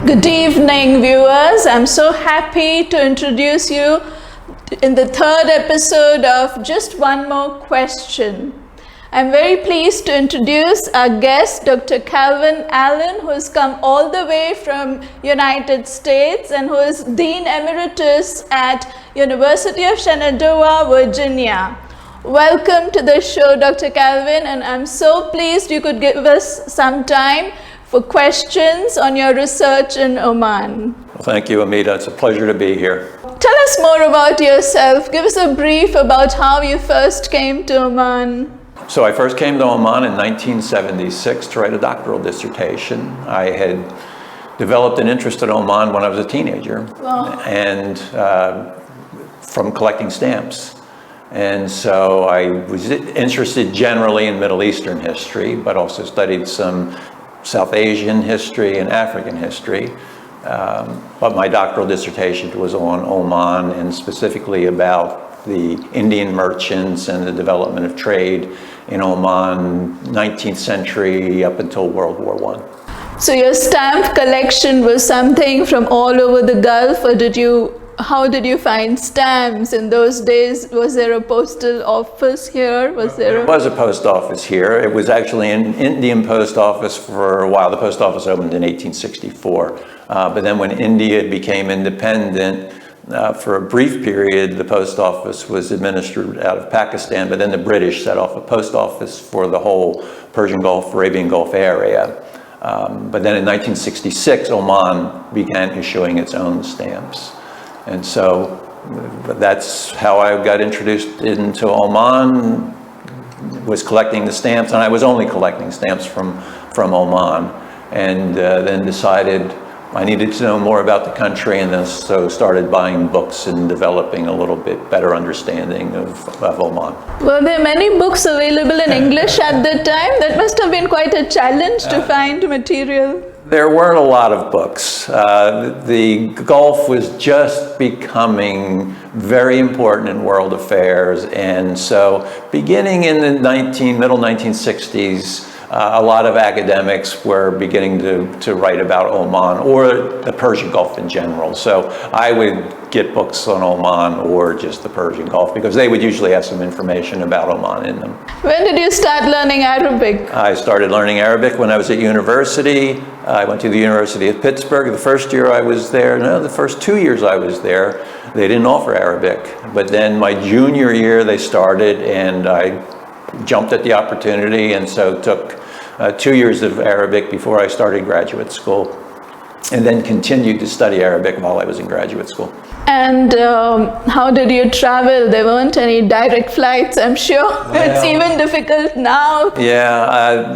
Good evening, viewers. I'm so happy to introduce you in the third episode of Just One More Question. I'm very pleased to introduce our guest, Dr. Calvin Allen, who has come all the way from United States and who is Dean Emeritus at University of Shenandoah, Virginia. Welcome to the show, Dr. Calvin, and I'm so pleased you could give us some time for questions on your research in Oman. Well, thank you, Amita. It's a pleasure to be here. Tell us more about yourself. Give us a brief about how you first came to Oman. So I first came to Oman in 1976 to write a doctoral dissertation. I had developed an interest in Oman when I was a teenager, and from collecting stamps. And so I was interested generally in Middle Eastern history, but also studied some South Asian history and African history. But my doctoral dissertation was on Oman and specifically about the Indian merchants and the development of trade in Oman, 19th century up until World War I. So your stamp collection was something from all over the Gulf, or how did you find stamps in those days? Was there a postal office here? There was a post office here. It was actually an Indian post office for a while. The post office opened in 1864. But then when India became independent, for a brief period, the post office was administered out of Pakistan, but then the British set off a post office for the whole Persian Gulf, Arabian Gulf area. But then in 1966, Oman began issuing its own stamps. And so that's how I got introduced into Oman, was collecting the stamps, and I was only collecting stamps from Oman, and then decided I needed to know more about the country, and then so started buying books and developing a little bit better understanding of Oman. Were there many books available in English at that time? That must have been quite a challenge to find material. There weren't a lot of books. The Gulf was just becoming very important in world affairs, and so beginning in the middle 1960s, a lot of academics were beginning to write about Oman or the Persian Gulf in general. So I would get books on Oman or just the Persian Gulf because they would usually have some information about Oman in them. When did you start learning Arabic? I started learning Arabic when I was at university. I went to the University of Pittsburgh. The first year I was there, the first 2 years I was there, they didn't offer Arabic. But then my junior year they started, and I jumped at the opportunity, and so took 2 years of Arabic before I started graduate school, and then continued to study Arabic while I was in graduate school. And how did you travel? There weren't any direct flights, I'm sure. It's even difficult now. Yeah,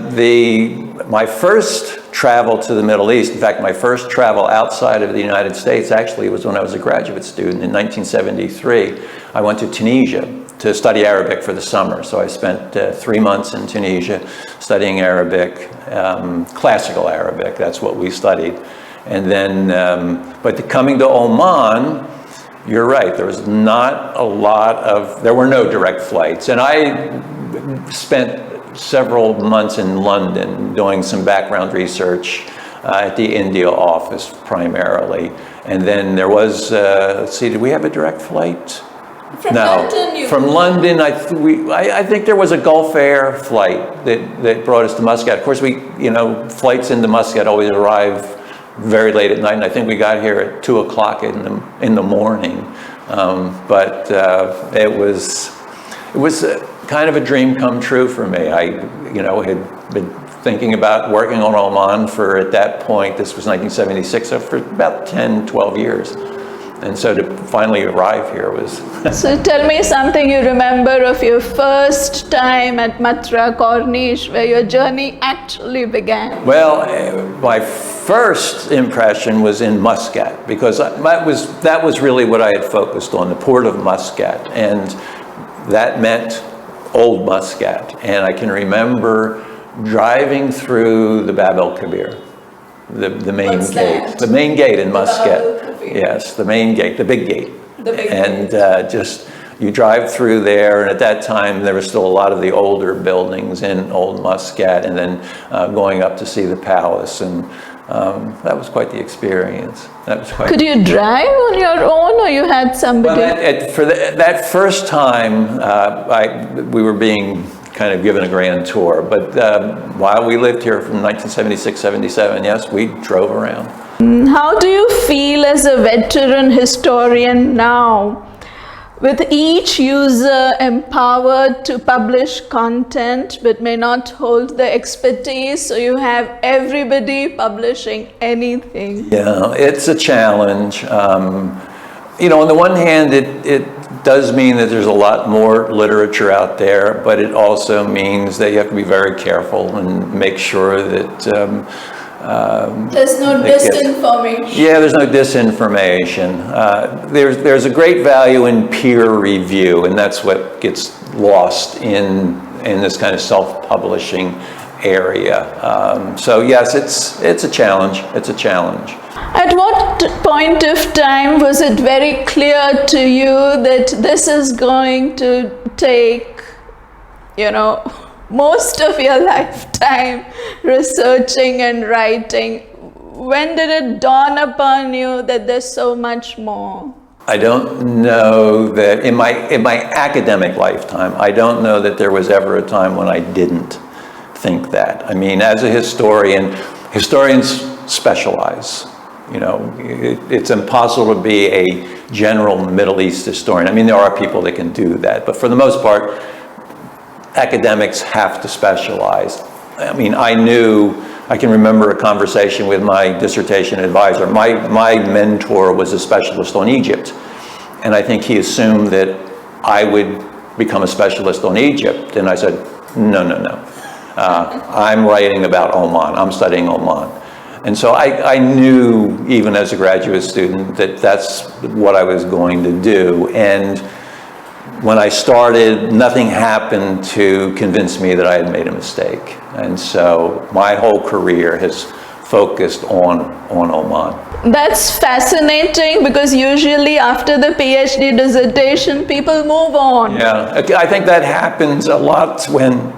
my first travel to the Middle East, in fact, my first travel outside of the United States actually was when I was a graduate student in 1973. I went to Tunisia to study Arabic for the summer. So I spent 3 months in Tunisia studying Arabic, classical Arabic, that's what we studied. And then, but coming to Oman, you're right, there was not a lot there were no direct flights. And I spent several months in London doing some background research at the India office primarily. And then there was, let's see, did we have a direct flight? From London, from London, I think there was a Gulf Air flight that brought us to Muscat. Of course, flights into Muscat always arrive very late at night, and I think we got here at 2 o'clock in the morning. But it was kind of a dream come true for me. I had been thinking about working on Oman for, at that point, this was 1976, so for about 10, 12 years. And so to finally arrive here was... So tell me something you remember of your first time at Matra Corniche, where your journey actually began. Well, my first impression was in Muscat, because that was really what I had focused on, the port of Muscat. And that meant Old Muscat. And I can remember driving through the Bab el-Kabir, the main gate. The main gate in Muscat. Yes, the main gate, the big gate. And just you drive through there, and at that time there was still a lot of the older buildings in Old Muscat, and then going up to see the palace, and that was quite the experience. Could you drive on your own, or you had somebody? Well, for that first time, we were being kind of given a grand tour, but while we lived here from 1976, 77, yes, we drove around. How do you feel as a veteran historian now, with each user empowered to publish content but may not hold the expertise, so you have everybody publishing anything? Yeah, it's a challenge. On the one hand, it does mean that there's a lot more literature out there, but it also means that you have to be very careful and make sure that there's no disinformation. Yeah, there's no disinformation. There's a great value in peer review, and that's what gets lost in this kind of self-publishing area. So yes, it's a challenge. It's a challenge. At what point of time was it very clear to you that this is going to take, most of your lifetime researching and writing? When did it dawn upon you that there's so much more? I don't know that in my academic lifetime, I don't know that there was ever a time when I didn't think that. I mean, as a historian, historians specialize. It's impossible to be a general Middle East historian. I mean, there are people that can do that, but for the most part, academics have to specialize. I mean, I can remember a conversation with my dissertation advisor. My mentor was a specialist on Egypt, and I think he assumed that I would become a specialist on Egypt, and I said, no. I'm writing about Oman. I'm studying Oman. And so I knew, even as a graduate student, that that's what I was going to do. And when I started, nothing happened to convince me that I had made a mistake. And so my whole career has focused on Oman. That's fascinating, because usually after the PhD dissertation, people move on. Yeah, I think that happens a lot when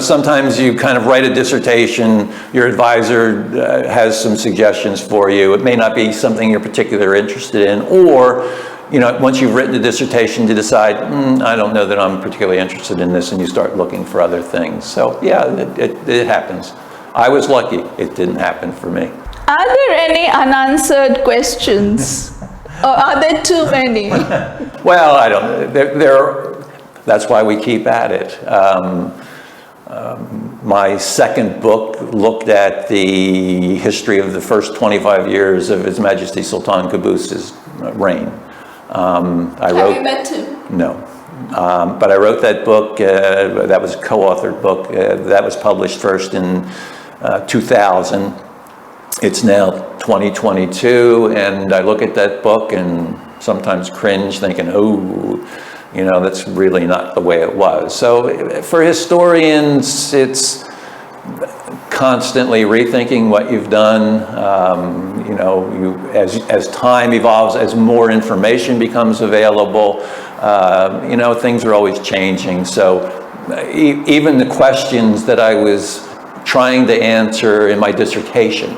sometimes you kind of write a dissertation, your advisor has some suggestions for you. It may not be something you're particularly interested in, or, once you've written a dissertation, to decide, I don't know that I'm particularly interested in this, and you start looking for other things. So yeah, it happens. I was lucky it didn't happen for me. Are there any unanswered questions? Or are there too many? Well, I don't know. That's why we keep at it. My second book looked at the history of the first 25 years of His Majesty Sultan Qaboos's reign. Have you met him? No. But I wrote that book, that was a co-authored book, that was published first in 2000. It's now 2022, and I look at that book and sometimes cringe, thinking, that's really not the way it was. So for historians, it's constantly rethinking what you've done. As time evolves, as more information becomes available, things are always changing. So even the questions that I was trying to answer in my dissertation,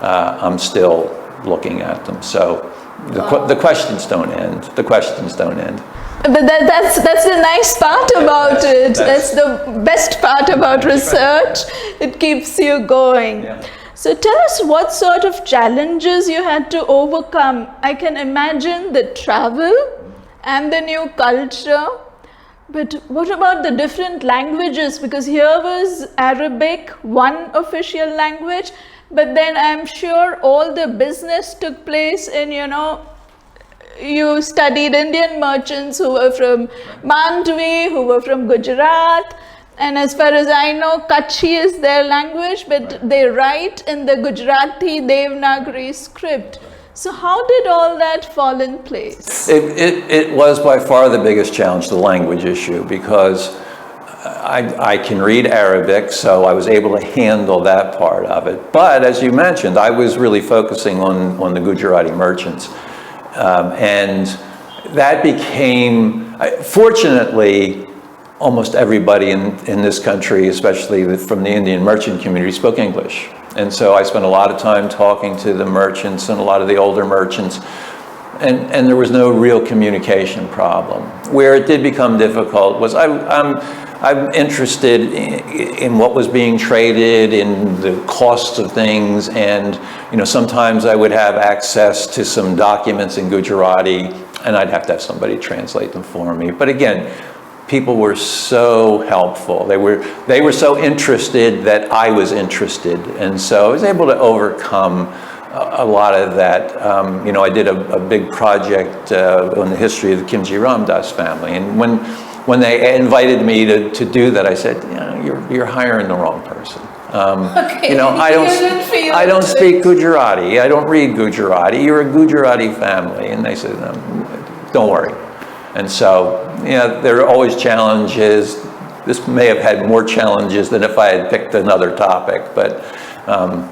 I'm still looking at them. So the questions don't end. The questions don't end. But that's the nice part about it. That's the best part about research. It keeps you going. Yeah. So tell us what sort of challenges you had to overcome. I can imagine the travel and the new culture. But what about the different languages? Because here was Arabic, one official language, but then I'm sure all the business took place in, you studied Indian merchants who were from Mandvi, who were from Gujarat, and as far as I know, Kutchi is their language, but they write in the Gujarati Devanagari script. So how did all that fall in place? It was by far the biggest challenge, the language issue, because I can read Arabic, so I was able to handle that part of it. But as you mentioned, I was really focusing on the Gujarati merchants. And that became, fortunately, almost everybody in this country, especially from the Indian merchant community, spoke English. And so I spent a lot of time talking to the merchants and a lot of the older merchants, and there was no real communication problem. Where it did become difficult was I'm interested in what was being traded, in the costs of things, and sometimes I would have access to some documents in Gujarati, and I'd have to have somebody translate them for me. But again, people were so helpful. They were so interested that I was interested, and so I was able to overcome a lot of that. I did a big project on the history of the Kimji Ramdas family, and when they invited me to do that, I said, you're hiring the wrong person. Okay. I don't speak Gujarati. I don't read Gujarati. You're a Gujarati family, and they said, don't worry. And so, there are always challenges. This may have had more challenges than if I had picked another topic, but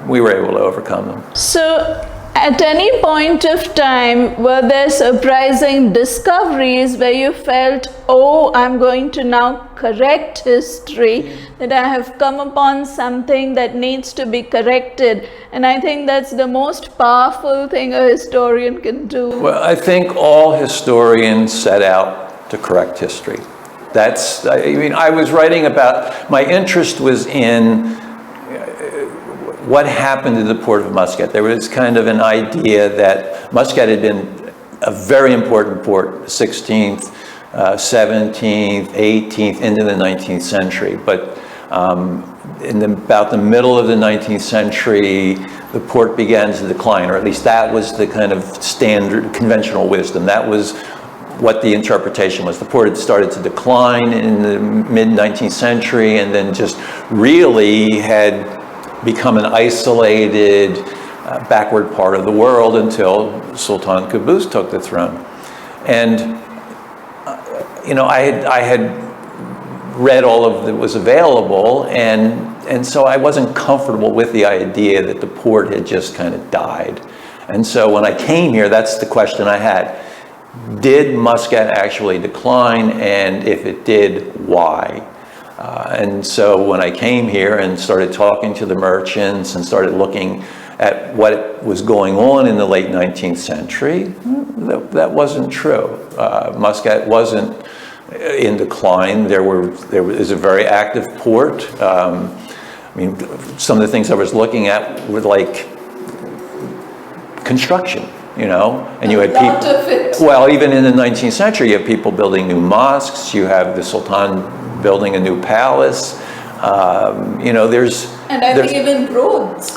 we were able to overcome them. So, at any point of time, were there surprising discoveries where you felt, oh, I'm going to now correct history, that I have come upon something that needs to be corrected? And I think that's the most powerful thing a historian can do. Well, I think all historians set out to correct history. I was writing about, my interest was in what happened to the port of Muscat. There was kind of an idea that Muscat had been a very important port, 16th, 17th, 18th, into the 19th century. But in about the middle of the 19th century, the port began to decline, or at least that was the kind of standard conventional wisdom. That was what the interpretation was. The port had started to decline in the mid-19th century, and then just really had become an isolated, backward part of the world until Sultan Qaboos took the throne. And I had read all of that was available, and so I wasn't comfortable with the idea that the port had just kind of died. And so when I came here, that's the question I had. Did Muscat actually decline, and if it did, why? And so when I came here and started talking to the merchants and started looking at what was going on in the late 19th century, that wasn't true. Muscat wasn't in decline. There was a very active port. Some of the things I was looking at were like construction, and you had people. Well, even in the 19th century, you have people building new mosques. You have the Sultan building a new palace. There's and I think even roads.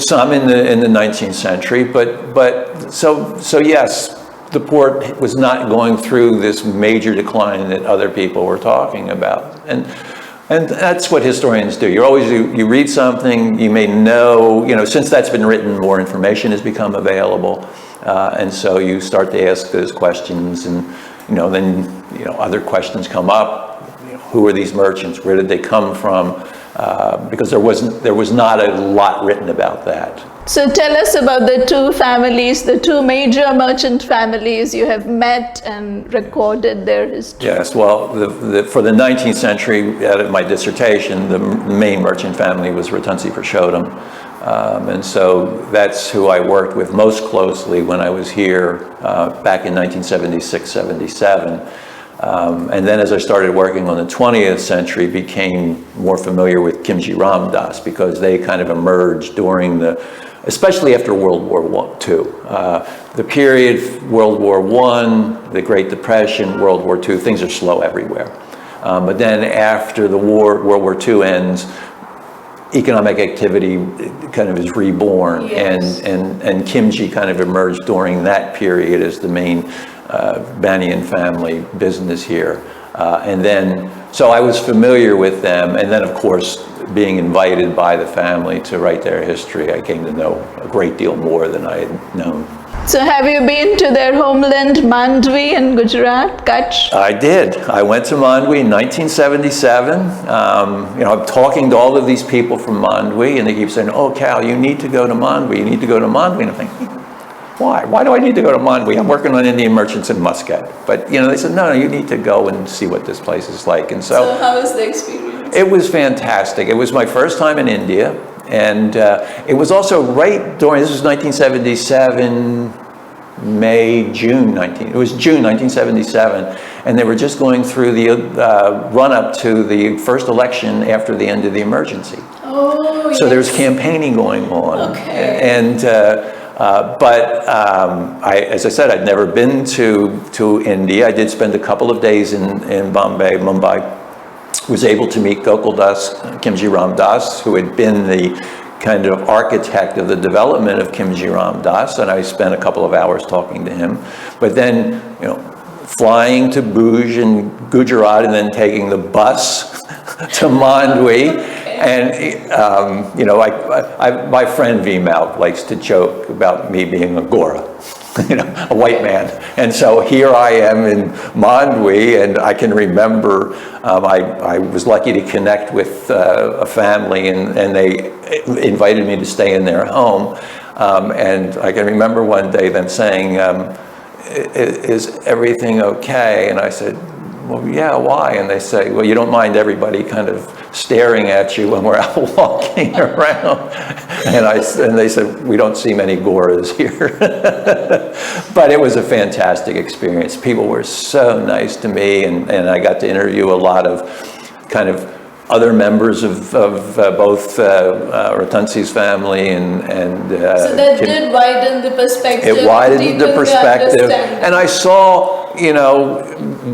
Some in the 19th century, but so yes, the port was not going through this major decline that other people were talking about, and that's what historians do. You read something, you may know, since that's been written, more information has become available, and so you start to ask those questions, and then other questions come up. Who are these merchants? Where did they come from? Because there was not a lot written about that. So tell us about the two families, the two major merchant families you have met and recorded their history. Yes, well, for the 19th century, out of my dissertation, the main merchant family was Ratansi Purushottam. And so that's who I worked with most closely when I was here back in 1976, 77. And then as I started working on the 20th century, became more familiar with Kimji Ramdas, because they kind of emerged during especially after World War II. The period, World War I, the Great Depression, World War II, things are slow everywhere. But then after the war, World War II ends, economic activity kind of is reborn, yes. and Kimji kind of emerged during that period as the main Banyan family business here. And then, so I was familiar with them, and then of course, being invited by the family to write their history, I came to know a great deal more than I had known. So have you been to their homeland, Mandvi in Gujarat, Kutch? I did. I went to Mandvi in 1977. I'm talking to all of these people from Mandvi, and they keep saying, oh, Cal, you need to go to Mandvi, you need to go to Mandvi. And I'm thinking, why? Why do I need to go to Mandwi? I'm working on Indian merchants in Muscat. But, they said, no, you need to go and see what this place is like. And so how was the experience? It was fantastic. It was my first time in India. And it was also right during, this was 1977, June 1977. And they were just going through the run-up to the first election after the end of the emergency. Oh, so there was campaigning going on. Okay. And, as I said, I'd never been to India. I did spend a couple of days in Mumbai. Was able to meet Gokul Das, Kimji Ram Das, who had been the kind of architect of the development of Kimji Ram Das, and I spent a couple of hours talking to him. But then, flying to Bhuj in Gujarat and then taking the bus to Mandwi. And, my friend Vimal likes to joke about me being a Gora, a white man. And so here I am in Mandwi, and I can remember I was lucky to connect with a family, and they invited me to stay in their home. And I can remember one day them saying, is everything okay? And I said, well, yeah, why? And they say, well, you don't mind everybody kind of staring at you when we're out walking around. And they said, we don't see many Goras here. But it was a fantastic experience. People were so nice to me, and I got to interview a lot of kind of other members of both Ratansi's family and so that did widen the perspective. It widened the perspective, and I saw,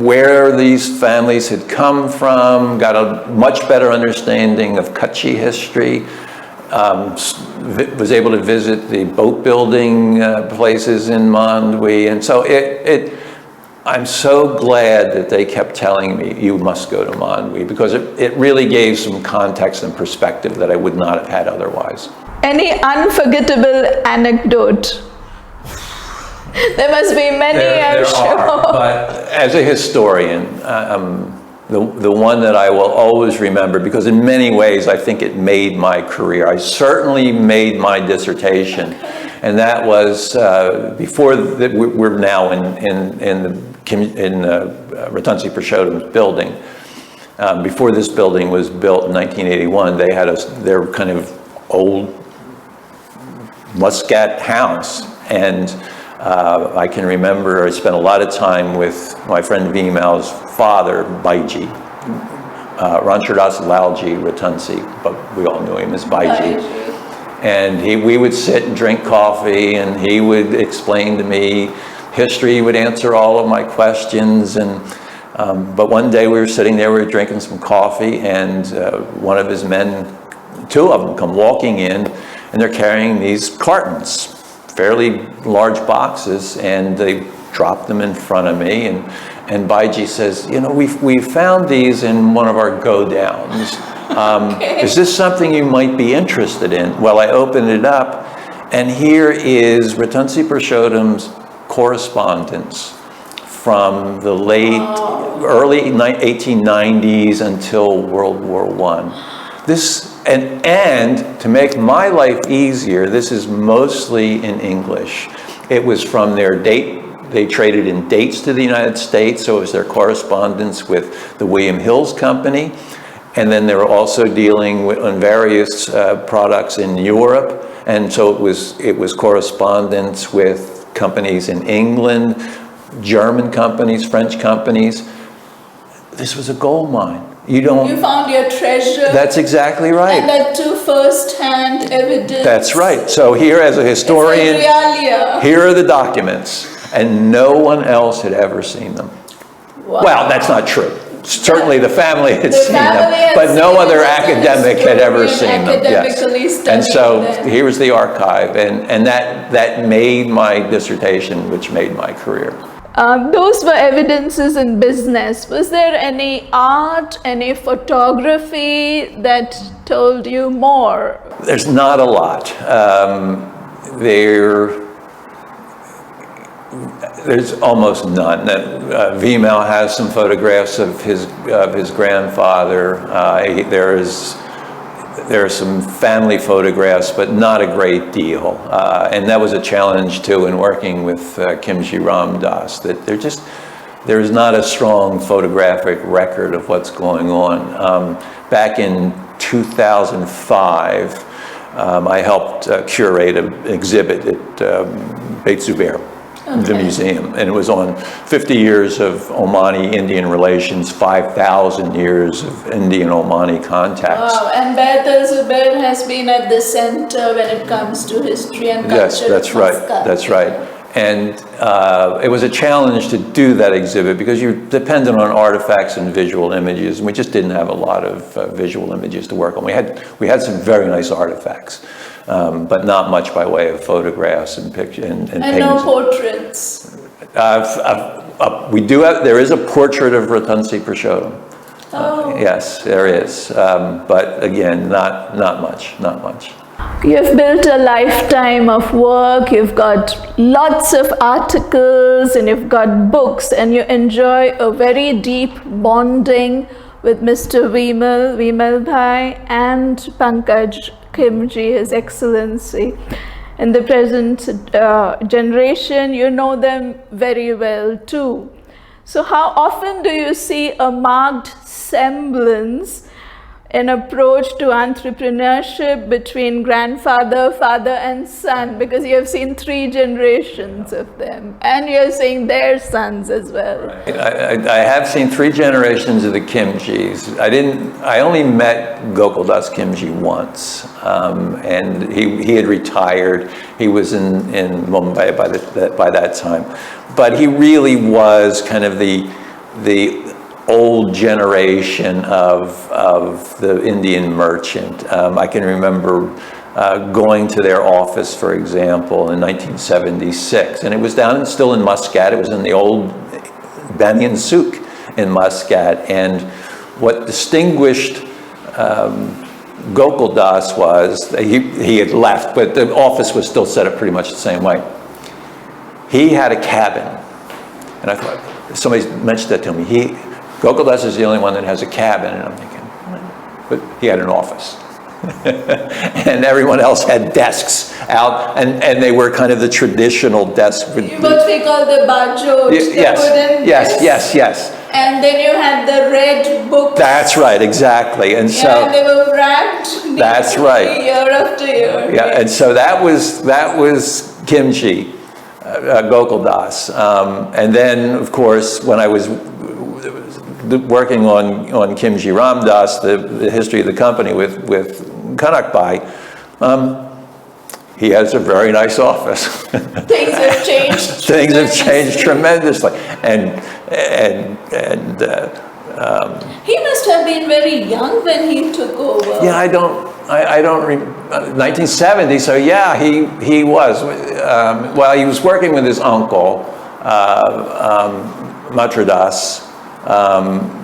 where these families had come from, got a much better understanding of Kutchi history, was able to visit the boat building places in Mandwi, and so I'm so glad that they kept telling me, you must go to Mandwi, because it really gave some context and perspective that I would not have had otherwise. Any unforgettable anecdote? There must be many, I'm sure. But as a historian, the one that I will always remember, because in many ways I think it made my career. I certainly made my dissertation. And that was before we're now in Ratansi Purushottam's building. Before this building was built in 1981, they had their kind of old Muscat house. And I can remember I spent a lot of time with my friend Vimal's father, Baiji, Ranchadas Lalji Ratansi, but we all knew him as Baiji. And we would sit and drink coffee, and he would explain to me history. He would answer all of my questions. But one day we were sitting there, we were drinking some coffee, and one of his men, two of them, come walking in, and they're carrying these cartons, fairly large boxes, and they drop them in front of me. And Baiji says, we found these in one of our go-downs. Is this something you might be interested in? Well, I opened it up, and here is Ratansi Purushottam's correspondence from the early 1890s until World War I. And to make my life easier, this is mostly in English. It was from their date. They traded in dates to the United States, so it was their correspondence with the William Hills Company. And then they were also dealing on various products in Europe. And so it was correspondence with companies in England, German companies, French companies. This was a gold mine. You found your treasure. That's exactly right. And that too first-hand evidence. That's right. So here, as a historian, here are the documents, and no one else had ever seen them. Wow. Well, that's not true. Certainly the family had seen them, but no other academic had ever seen them. Yes. And so here was the archive, and that made my dissertation, which made my career. Those were evidences in business. Was there any art, any photography that told you more? There's not a lot. There's almost none. Vimal has some photographs of his grandfather. there are some family photographs, but not a great deal. And that was a challenge too in working with Kimji Ram Das, that there's not a strong photographic record of what's going on. Back in 2005, I helped curate an exhibit at Beit Zubair, the museum, and it was on 50 years of Omani-Indian relations, 5,000 years of Indian-Omani contacts. Wow, and Beit Zubair has been at the center when it comes to history and culture. Yes, that's right, that's right. And it was a challenge to do that exhibit because you're dependent on artifacts and visual images, and we just didn't have a lot of visual images to work on. We had some very nice artifacts, but not much by way of photographs and pictures and paintings. And no portraits. We do have. There is a portrait of Ratansi Purushottam. Oh. Yes, there is, but again, not much. You've built a lifetime of work, you've got lots of articles, and you've got books, and you enjoy a very deep bonding with Mr. Vimal Bhai and Pankaj Kimji, His Excellency. In the present generation, you know them very well too. So how often do you see a marked semblance an approach to entrepreneurship between grandfather, father and son, because you have seen 3 generations of them and you're seeing their sons as well. Right. I have seen 3 generations of the Kimjis. I only met Gokul Das Kimji once, and he had retired. He was in Mumbai by that time, but he really was kind of the old generation of the Indian merchant. I can remember going to their office, for example, in 1976, and it was still in Muscat. It was in the old Banyan Souk in Muscat, and what distinguished Gokul Das was, he had left, but the office was still set up pretty much the same way. He had a cabin, and I thought, somebody mentioned that to me. Gokul Das is the only one that has a cabin, and I'm thinking, but he had an office. And everyone else had desks out, and they were kind of the traditional desks. What we call the bajot, Yes. And then you had the red books. That's right, exactly. And so and they were wrapped. That's right. Year after year. Yeah, and so that was Kimji, Gokul Das, and then of course when I was working on Kimji Ram Das, the history of the company with Kanak Bhai, he has a very nice office. Things have changed. Things have changed tremendously, and he must have been very young when he took over. Yeah, I don't 1970. So yeah, he was. Well, he was working with his uncle, Matradas,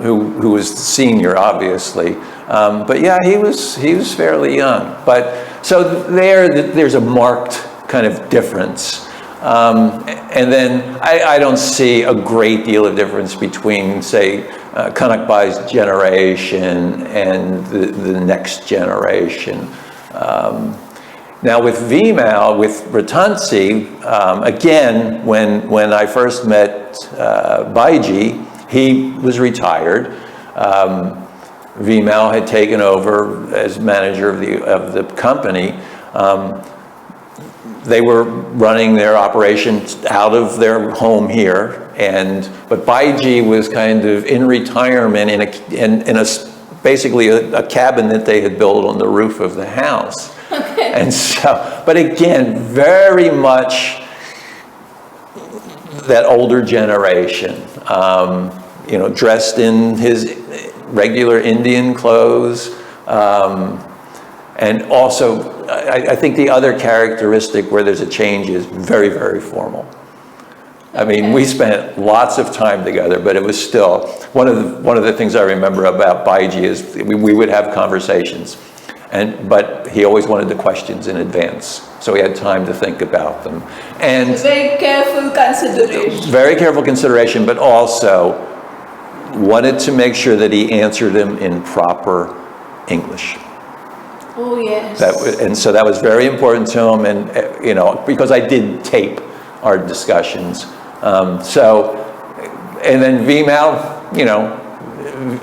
who was the senior, obviously. But yeah, he was fairly young. But so there's a marked kind of difference. And then I don't see a great deal of difference between, say, Kanak Bhai's generation and the next generation. Now with Vimal, with Ratansi, again, when I first met Bhaiji, he was retired. Vimal had taken over as manager of the company. They were running their operations out of their home here, but Bhaiji was kind of in retirement in basically a cabin that they had built on the roof of the house. Okay. And so, but again, very much that older generation, dressed in his regular Indian clothes, and also, I think the other characteristic where there's a change is very, very formal. I mean, we spent lots of time together, but it was still one of the things I remember about Bhaiji is we would have conversations, but he always wanted the questions in advance, so he had time to think about them. And very careful consideration. Very careful consideration, but also wanted to make sure that he answered them in proper English. Oh, yes. And so that was very important to him, and because I did tape our discussions. And then VMAL,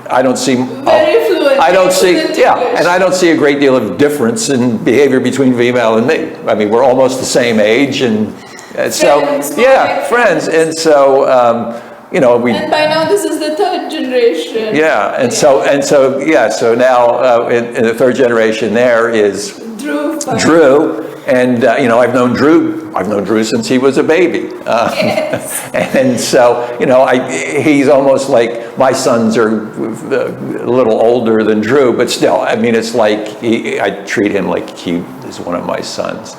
I don't see. Very fluent. I don't see, and I don't see a great deal of difference in behavior between VMAL and me. I mean, we're almost the same age, and so friends, and so we. And by now, this is the third generation. Yeah, so now in the third generation there is Drew, and I've known Drew since he was a baby, yes. and so he's almost like, my sons are a little older than Drew, but still, I mean, it's like I treat him like he is one of my sons.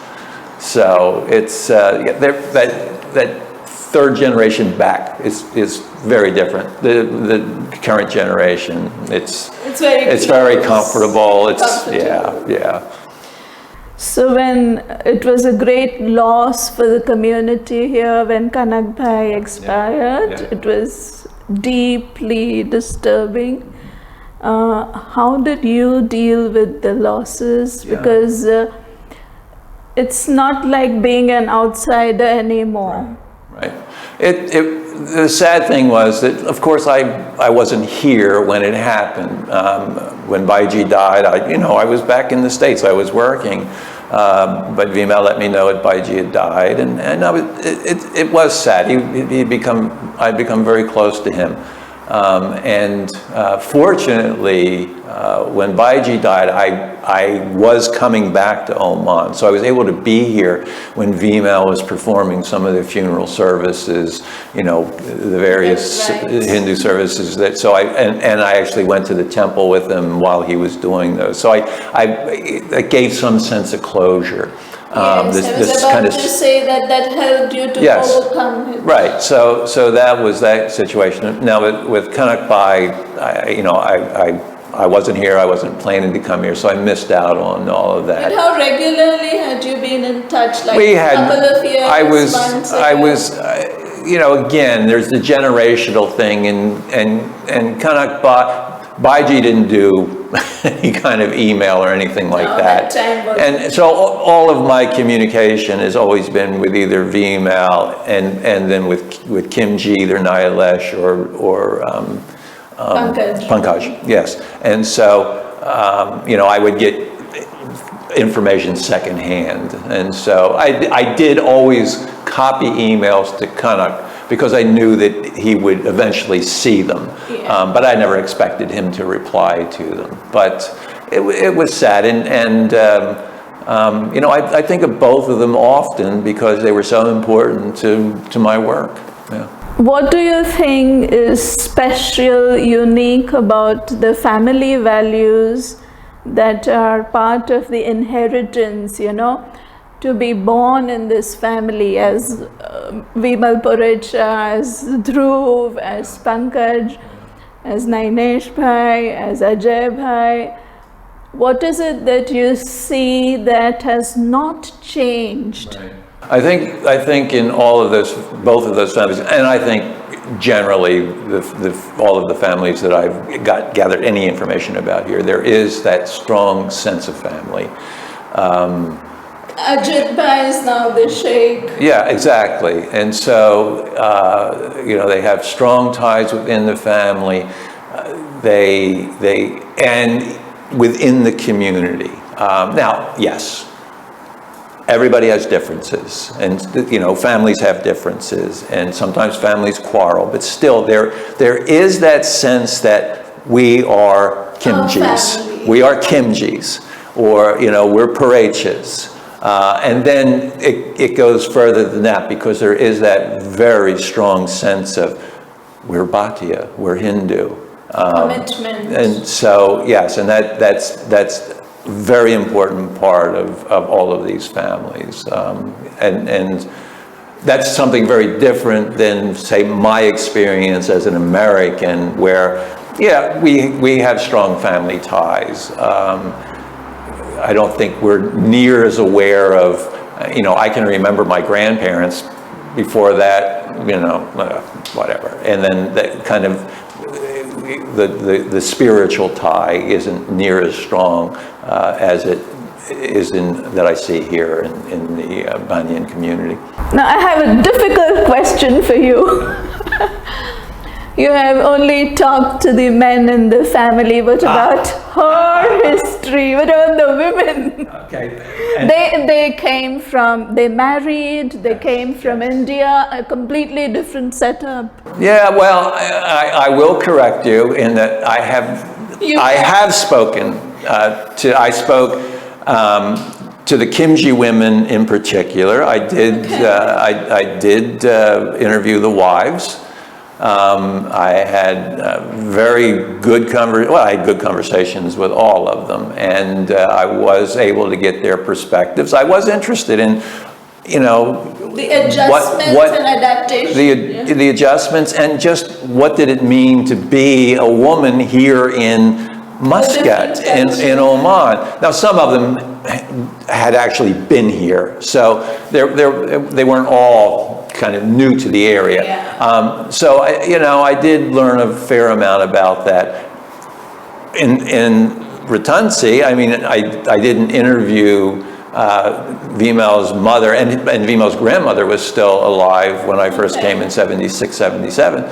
So it's that third generation back is very different. The current generation, it's very comfortable. Yeah. So when it was a great loss for the community here when Kanak Bhai expired, it was deeply disturbing. How did you deal with the losses? Because it's not like being an outsider anymore. Right. The sad thing was that, of course, I wasn't here when it happened. When Baiji died, I was back in the States. I was working, but VMAL let me know that Baiji had died, and it was sad. I'd become very close to him, and fortunately, when Baiji died, I was coming back to Oman, so I was able to be here when VMAL was performing some of the funeral services, the various Hindu services. I actually went to the temple with him while he was doing those. So I gave some sense of closure. I was about to say that helped you to overcome it. Right. So that was that situation. Now with Kanak Bhai, I wasn't here. I wasn't planning to come here, so I missed out on all of that. But how regularly had you been in touch? Like a couple of years? I was. Again, there's the generational thing, and Kanak Baiji didn't do any kind of email or anything like that. And so all of my communication has always been with either VMAL and then with Kimji, either Nyalesh or Pankaj, yes. And so, I would get information secondhand. And so I did always copy emails to Kanak because I knew that he would eventually see them. But I never expected him to reply to them. But it was sad. And I think of both of them often because they were so important to my work. Yeah. What do you think is special, unique about the family values that are part of the inheritance, to be born in this family as Vimal Purecha, as Dhruv, as Pankaj, as Nainesh Bhai, as Ajay Bhai? What is it that you see that has not changed? Right. I think in all of those, both of those families, and I think generally all of the families that I've gathered any information about here, there is that strong sense of family. Ajit Bhai is now the sheikh. Yeah, exactly. And so, they have strong ties within the family. And within the community. Now, yes, everybody has differences, and families have differences, and sometimes families quarrel, but still there is that sense that we are Kimjis. We are Kimjis, or we're Purechas. And then it goes further than that, because there is that very strong sense of we're Bhatia, we're Hindu. Commitment. And so, yes, and that's very important part of all of these families. And that's something very different than, say, my experience as an American, where, we have strong family ties. I don't think we're near as aware of, I can remember my grandparents before that, whatever. And then that kind of, the spiritual tie isn't near as strong as it is that I see here in the Banyan community. Now I have a difficult question for you. You have only talked to the men in the family. What about her history? What about the women? Okay. They married, they came from India, a completely different setup. Yeah, well, I will correct you in that I have spoken I spoke to the Kimji women in particular. I did interview the wives. I had very good I had good conversations with all of them, and I was able to get their perspectives. I was interested in, the adjustments and adaptation. The adjustments, and just what did it mean to be a woman here in Muscat, in Oman. Now, some of them had actually been here, so they weren't all kind of new to the area. Yeah. So I did learn a fair amount about that. In Ratansi, I mean, I didn't interview Vimal's mother, and Vimal's grandmother was still alive when I first came in 76, 77.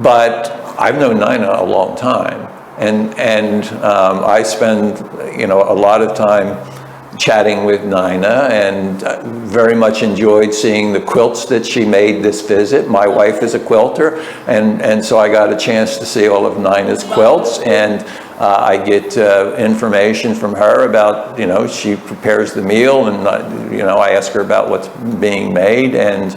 But I've known Nina a long time. And I spend, a lot of time chatting with Nina, and very much enjoyed seeing the quilts that she made this visit. My wife is a quilter, and so I got a chance to see all of Nina's quilts, and I get information from her about, she prepares the meal, and, I ask her about what's being made, and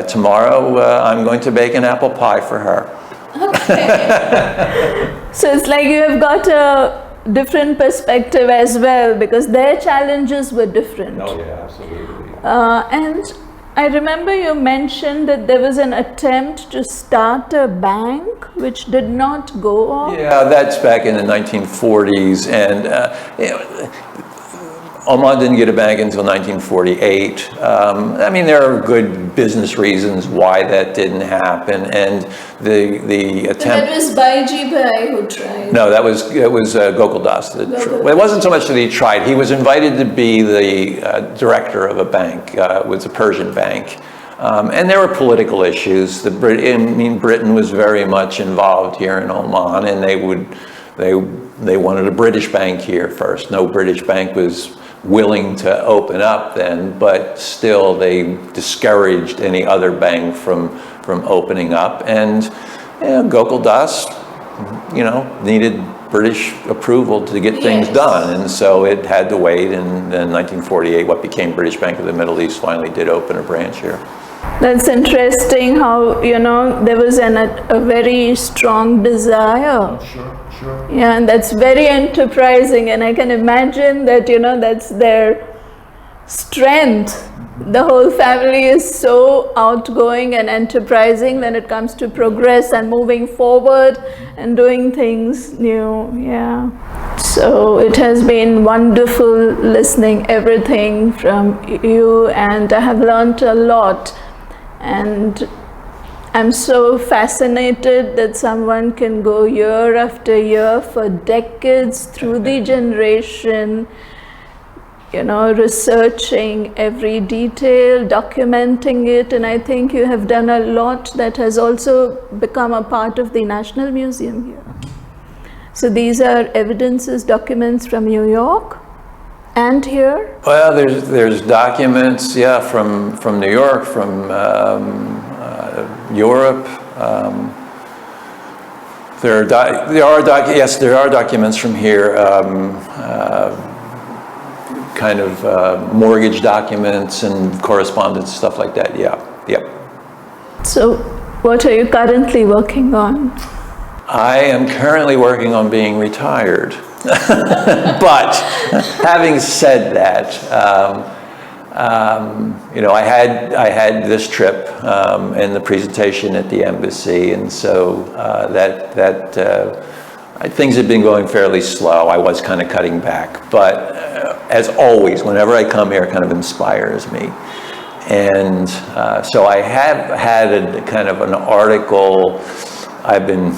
tomorrow I'm going to bake an apple pie for her. Okay. So it's like you have got a different perspective as well, because their challenges were different. Oh yeah, absolutely. And I remember you mentioned that there was an attempt to start a bank which did not go off. Yeah, that's back in the 1940s, and Oman didn't get a bank until 1948. I mean, there are good business reasons why that didn't happen, and the attempt. That was Baiji Bhai who tried. No, it was Gokul Das that tried. Well, it wasn't so much that he tried. He was invited to be the director of a bank. It was a Persian bank, and there were political issues. Britain was very much involved here in Oman, and they wanted a British bank here first. No British bank was willing to open up then, but still they discouraged any other bank from opening up. And Gokul Das, needed British approval to get things done, and so it had to wait. And then 1948, what became British Bank of the Middle East finally did open a branch here. That's interesting how, there was a very strong desire. Sure. Yeah, and that's very enterprising, and I can imagine that, that's their strength. The whole family is so outgoing and enterprising when it comes to progress and moving forward and doing things new. Yeah. So it has been wonderful listening everything from you, and I have learned a lot. And I'm so fascinated that someone can go year after year for decades through the generation, researching every detail, documenting it, and I think you have done a lot that has also become a part of the National Museum here. So these are evidences, documents from New York and here? Well, there's documents, from New York, from Europe. There are documents from here, kind of mortgage documents and correspondence, stuff like that. Yep. So, what are you currently working on? I am currently working on being retired. But having said that, I had this trip and the presentation at the embassy, and so things had been going fairly slow. I was kind of cutting back, but as always, whenever I come here, it kind of inspires me. And so I have had a kind of an article. I've been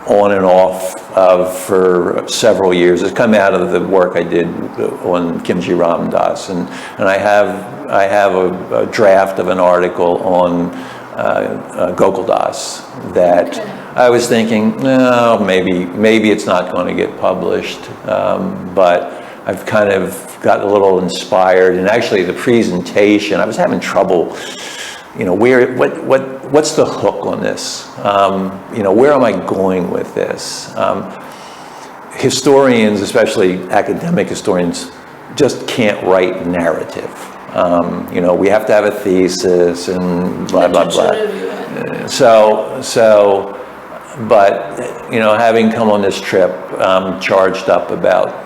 on and off of for several years. It's come out of the work I did on Kimji Ram Das, and I have a draft of an article on Gokul Das that I was thinking, no, maybe it's not going to get published, but I've kind of got a little inspired. And actually, the presentation, I was having trouble. What's the hook on this? Where am I going with this? Historians, especially academic historians, just can't write narrative. We have to have a thesis and blah, blah, blah. But having come on this trip, I'm charged up about,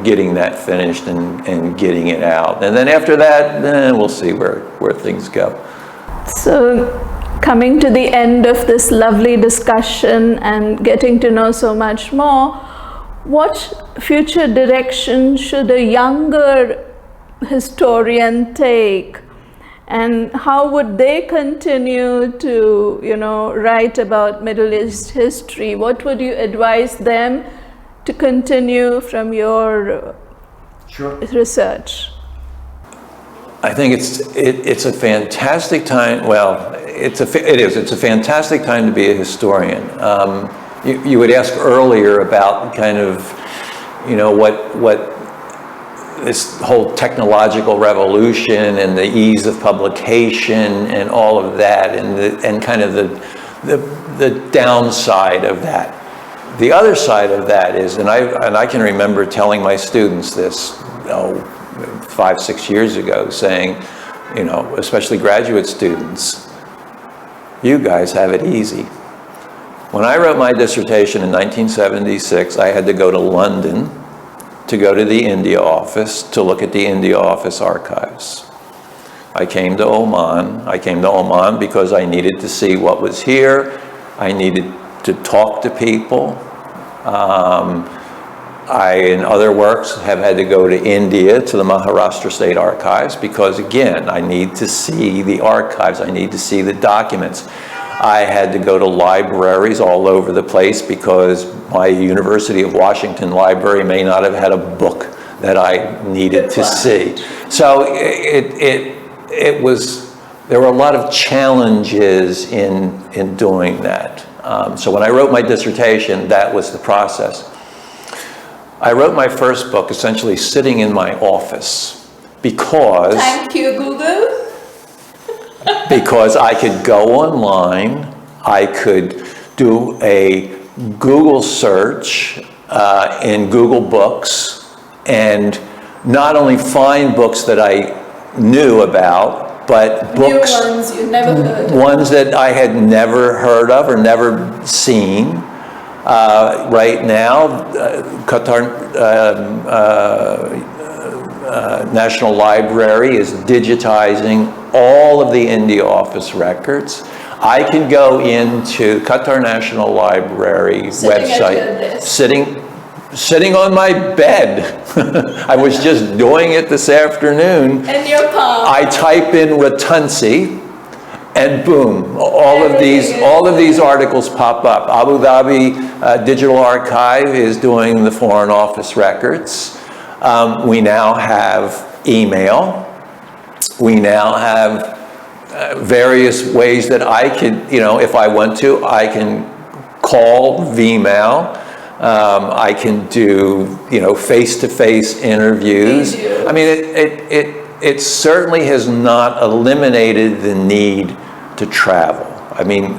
getting that finished and getting it out. And then after that, we'll see where things go. So, coming to the end of this lovely discussion and getting to know so much more, what future direction should a younger historian take, and how would they continue to write about Middle East history? What would you advise them to continue from your research? I think it's a fantastic time. Well, it's a fantastic time to be a historian. You would ask earlier about kind of what this whole technological revolution and the ease of publication and all of that, and kind of the downside of that. The other side of that is, and I can remember telling my students this 5-6 years ago, saying, especially graduate students, you guys have it easy. When I wrote my dissertation in 1976, I had to go to London to go to the India office to look at the India office archives. I came to Oman. I came to Oman because I needed to see what was here. I needed to talk to people. I, in other works, have had to go to India, to the Maharashtra State Archives, because again, I need to see the archives, I need to see the documents. I had to go to libraries all over the place because my University of Washington library may not have had a book that I needed to see. So there were a lot of challenges in doing that. So when I wrote my dissertation, that was the process. I wrote my first book essentially sitting in my office because... Thank you, Google. Because I could go online, I could do a Google search in Google Books, and not only find books that I knew about, but books... New ones you never heard of. Ones that I had never heard of or never seen. Right now, Qatar National Library is digitizing all of the India office records. I can go into Qatar National Library website, sitting on my bed. I was just doing it this afternoon. In your palm. I type in Ratansi, and boom, all of these articles pop up. Abu Dhabi Digital Archive is doing the Foreign Office records. We now have email. We now have various ways that I could, if I want to, I can call VMAL. I can do, face-to-face interviews. I mean, it certainly has not eliminated the need to travel. I mean,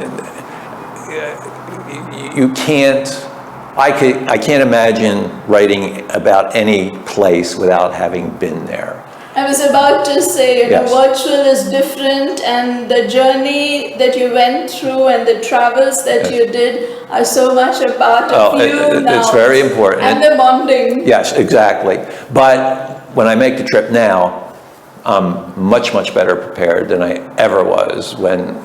I can't imagine writing about any place without having been there. I was about to say, Yes. Virtual is different, and the journey that you went through and the travels that you did are so much a part of you now. It's very important. And the bonding. Yes, exactly. But when I make the trip now, I'm much, much better prepared than I ever was when,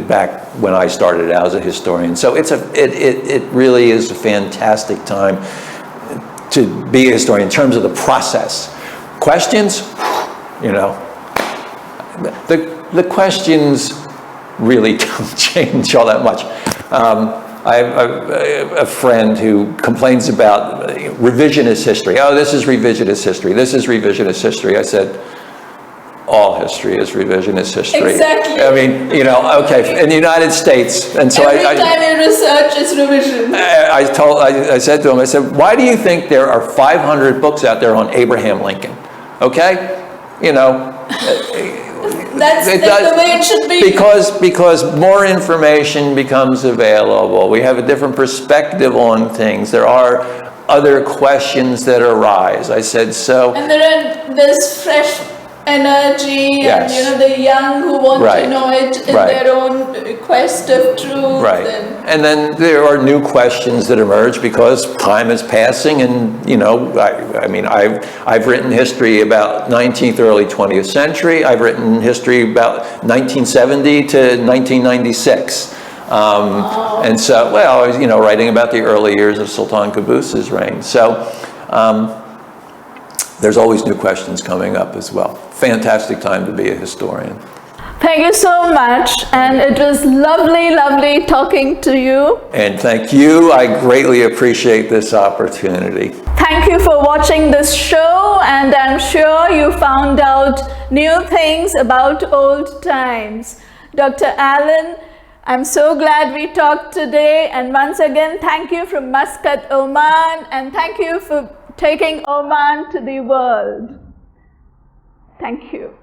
back when I started out as a historian. So it really is a fantastic time to be a historian in terms of the process. Questions, the questions really don't change all that much. I have a friend who complains about revisionist history. Oh, this is revisionist history. This is revisionist history. I said, all history is revisionist history. Exactly. I mean, you know, okay, in the United States, and so every time you research, it's revision. I said to him, I said, why do you think there are 500 books out there on Abraham Lincoln? Okay, you know. That's the way it should be. Because more information becomes available. We have a different perspective on things. There are other questions that arise. I said so. And there's fresh energy, yes. and you know, the young who want to know it in their own quest of truth. Right. And then there are new questions that emerge because time is passing, and you know, I mean, I've written history about 19th, early 20th century. I've written history about 1970 to 1996. And so, well, I was, you know, writing about the early years of Sultan Qaboos's reign. So there's always new questions coming up as well. Fantastic time to be a historian. Thank you so much, and it was lovely talking to you. And thank you. I greatly appreciate this opportunity. Thank you for watching this show, and I'm sure you found out new things about old times. Dr. Allen, I'm so glad we talked today, and once again, thank you from Muscat, Oman, and thank you for taking Oman to the world. Thank you.